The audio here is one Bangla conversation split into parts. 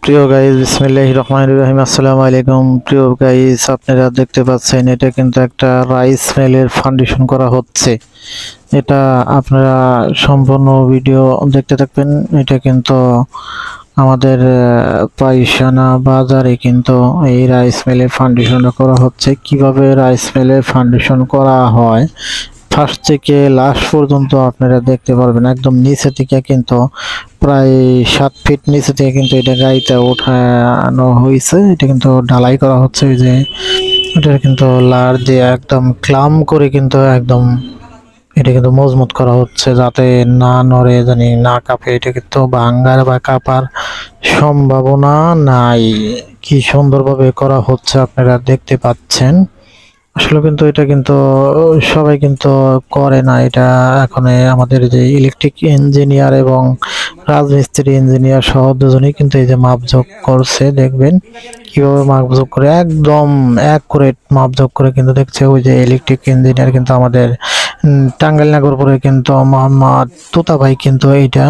প্রিয় গাইস, বিসমিল্লাহির রহমানির রহিম। আসসালামু আলাইকুম। প্রিয় গাইস, আপনারা দেখতে পাচ্ছেন এটা কিন্তু একটা রাইস মিলের ফাউন্ডেশন করা হচ্ছে। এটা আপনারা সম্পূর্ণ ভিডিও দেখতে থাকবেন। এটা কিন্তু আমাদের পাইসানা বাজারে কিন্তু এই রাইস মিলের ফাউন্ডেশনটা করা হচ্ছে। কিভাবে রাইস মিলের ফাউন্ডেশন করা হয় ফার্স্ট থেকে লাস্ট পর্যন্ত আপনারা দেখতে পারবেন। একদম নিচে থেকে কিন্তু প্রায় 7 ফিট নিচে থেকে কিন্তু এটা গাড়িতে ওঠানো হয়েছে। এটা কিন্তু ঢালাই করা হচ্ছে। ওই যে এটা কিন্তু লার দিয়ে একদম ক্লাম করে কিন্তু একদম এটা কিন্তু মজবুত করা হচ্ছে যাতে না নড়ে, জানি না কাঁপে। এটা কিন্তু ভাঙ্গার বা কাঁপার সম্ভাবনা নাই। কি সুন্দরভাবে করা হচ্ছে আপনারা দেখতে পাচ্ছেন। আসলে কিন্তু এটা কিন্তু সবাই কিন্তু করে না। এটা এখন আমাদের যে ইলেকট্রিক ইঞ্জিনিয়ার এবং রাজমিস্ত্রি ইঞ্জিনিয়ার সহ দুজনেই কিন্তু এই যে মাপঝোক করছে। দেখবেন কিভাবে মাপঝোক করে একদম অ্যাকুরেট মাপঝোক করে কিন্তু দেখছে। ওই যে ইলেকট্রিক ইঞ্জিনিয়ার কিন্তু আমাদের টাঙ্গাইল নাগরপুরে কিন্তু মোহাম্মদ তুতা ভাই কিন্তু এইটা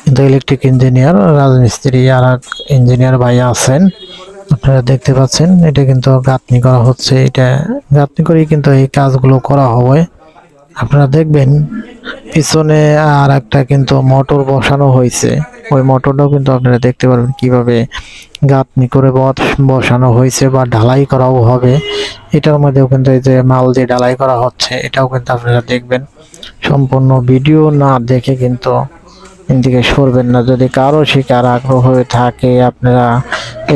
কিন্তু ইলেকট্রিক ইঞ্জিনিয়ার, রাজমিস্ত্রি আর এক ইঞ্জিনিয়ার ভাই আছেন। আপনারা দেখতে পাচ্ছেন এটা কিন্তু গাঁথনি করা হচ্ছে। এটা গাঁথনি করেই কিন্তু এই কাজগুলো করা হবে। আপনারা দেখবেন পিছনে আর একটা কিন্তু মোটর বসানো হয়েছে। ওই মোটরটাও কিন্তু আপনারা দেখতে পারবেন কিভাবে গাঁথনি করে বসানো হয়েছে বা ঢালাই করাও হবে। এটার মধ্যেও কিন্তু এই যে মাল দিয়ে ঢালাই করা হচ্ছে, এটাও কিন্তু আপনারা দেখবেন। সম্পূর্ণ ভিডিও না দেখে কিন্তু এদিকে সরবেন না। যদি কারো শিকার আগ্রহ হয়ে থাকে আপনারা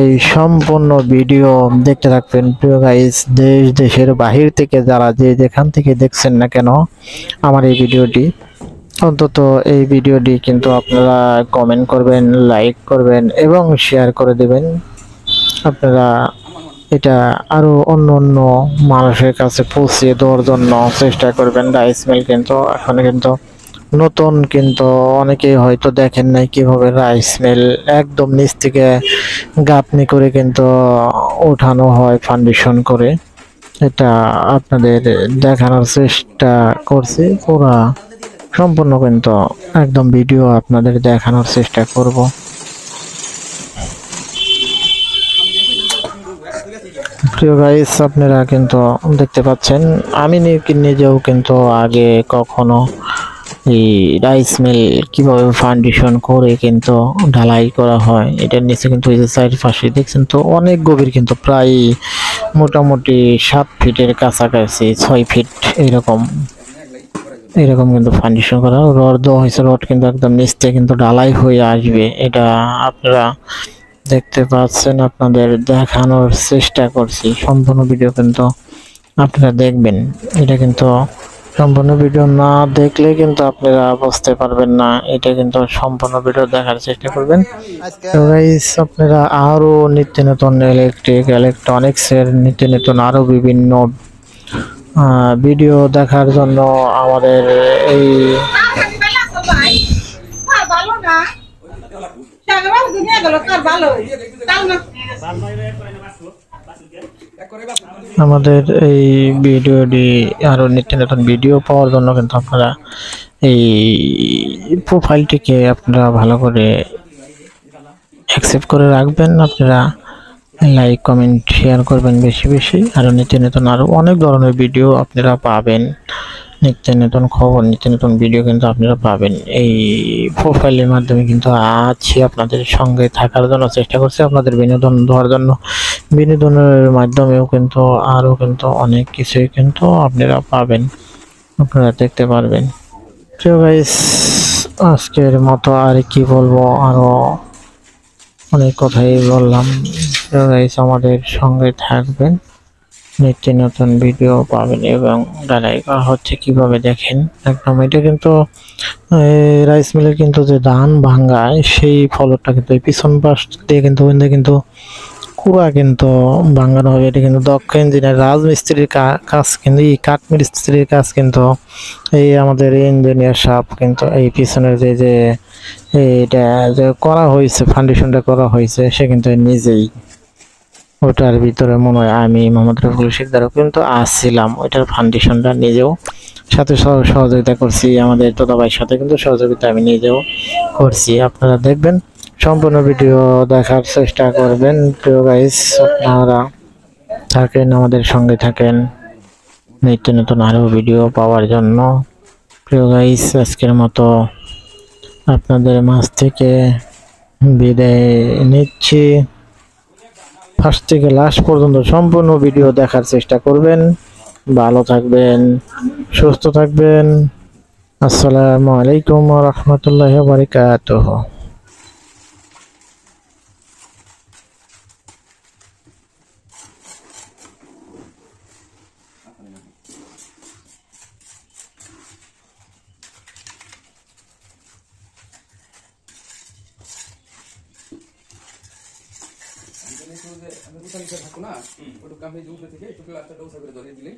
এই সম্পূর্ণ ভিডিও দেখতে থাকবেন। প্রিয় গাইস, দেশ দেশের বাহির থেকে যারা যেখান থেকে দেখছেন না কেন আমার এই ভিডিওটি, অন্তত এই ভিডিওটি কিন্তু আপনারা কমেন্ট করবেন, লাইক করবেন এবং শেয়ার করে দেবেন। আপনারা এটা আরো অন্য অন্য মানুষের কাছে পৌঁছে দেওয়ার জন্য চেষ্টা করবেন। রাইস মিল কিন্তু এখন কিন্তু নতুন, কিন্তু অনেকেই হয়তো দেখেন নাই কিভাবে রাইস মিল একদম নিচ থেকে গাঁথনি করে কিন্তু ওঠানো হয় ফাউন্ডেশন করে। এটা আপনাদের দেখানোর চেষ্টা করছি। পুরা সম্পূর্ণ কিন্তু একদম ভিডিও আপনাদের দেখানোর চেষ্টা করব। প্রিয় গাইস, আপনারা কিন্তু দেখতে পাচ্ছেন আমি নিজেও কিন্তু আগে কখনো এই রাইস মিল কিভাবে ফাউন্ডেশন করে কিন্তু ঢালাই করা হয় এটার নিচে কিন্তু এই যে চারপাশে দেখছেন তো অনেক গভীর, কিন্তু প্রায় মোটামুটি 7 ফিটের কাছাকাছি, 6 ফিট এরকম কিন্তু ফাউন্ডেশন করা। রড দেওয়া হয়েছে, রড কিন্তু একদম নিচ থেকে কিন্তু ঢালাই হয়ে আসবে। এটা আপনারা দেখতে পাচ্ছেন, আপনাদের দেখানোর চেষ্টা করছি। সম্পূর্ণ ভিডিও কিন্তু আপনারা দেখবেন। এটা কিন্তু সম্পূর্ণ ভিডিও না দেখলে কিন্তু আপনারা বুঝতে পারবেন না। এটা কিন্তু সম্পূর্ণ ভিডিও দেখার চেষ্টা করবেন। তো গাইস, আপনারা আরো নিত্য নতুন ইলেকট্রনিক্স এর নিত্য নতুন আরো বিভিন্ন ভিডিও দেখার জন্য আমাদের এই ভিডিওটি আরো নিত্য নতুন ভিডিও পাওয়ার জন্য কিন্তু আপনারা এই প্রোফাইলটিকে আপনারা ভালো করে অ্যাকসেপ্ট করে রাখবেন। আপনারা লাইক কমেন্ট শেয়ার করবেন বেশি বেশি। আরো নিত্য নতুন আরো অনেক ধরনের ভিডিও আপনারা পাবেন। নিত্য নতুন খবর, নিত্য নতুন ভিডিও কিন্তু আপনারা পাবেন এই প্রোফাইলের মাধ্যমে। কিন্তু আছি আপনাদের সঙ্গে থাকার জন্য চেষ্টা করছি, আপনাদের বিনোদন দেওয়ার জন্য। বিনোদনের মাধ্যমেও কিন্তু আরো কিন্তু অনেক কিছুই কিন্তু আপনারা পাবেন, আপনারা দেখতে পারবেন। তো গাইস, আজকের মতো আর কি বলবো, আরো অনেক কথাই বললাম। তো গাইস, আমাদের সঙ্গে থাকবেন, নিত্য নতুন ভিডিও পাবেন এবং ঢালাই করা হচ্ছে কিভাবে দেখেন একদম। এটা কিন্তু রাইস মিলের কিন্তু যে ধান ভাঙ্গায় সেই ফলকটা কিন্তু এই পিছন পাশ দিয়ে কিন্তু কুড়া কিন্তু ভাঙানো হবে। এটা কিন্তু দক্ষ ইঞ্জিনিয়ার রাজমিস্ত্রির কাজ, কিন্তু এই কাঠ মিস্ত্রির কাজ কিন্তু এই আমাদের ইঞ্জিনিয়ার সাহেব কিন্তু এই পিছনের যে এটা যে করা হয়েছে, ফাউন্ডেশনটা করা হয়েছে, সে কিন্তু নিজেই ওটার ভিতরে মনে হয় আমি মোহাম্মদ রফিকুল শিকদারও কিন্তু আসছিলাম। ওইটার ফাউন্ডেশনটা নিজেও সাথে সহযোগিতা করছি, আমাদের দাদা ভাইয়ের সাথে কিন্তু সহযোগিতা আমি নিজেও করছি। আপনারা দেখবেন সম্পূর্ণ ভিডিও দেখার চেষ্টা করবেন। প্রিয় গাইস, আপনারা থাকেন, আমাদের সঙ্গে থাকেন নিত্য নতুন আরো ভিডিও পাওয়ার জন্য। প্রিয় গাইস, আজকের মতো আপনাদের মাঝ থেকে বিদায় নিচ্ছি। ফার্স্ট থেকে লাস্ট পর্যন্ত সম্পূর্ণ ভিডিও দেখার চেষ্টা করবেন। ভালো থাকবেন, সুস্থ থাকবেন। আসসালামু আলাইকুম ওয়া রাহমাতুল্লাহি ওয়া বারাকাতুহু। আমি কোথায় থাকবো না, ওটুকু আমি থেকে একটু গ্লাসটা ডোসা করে ধরে দিলে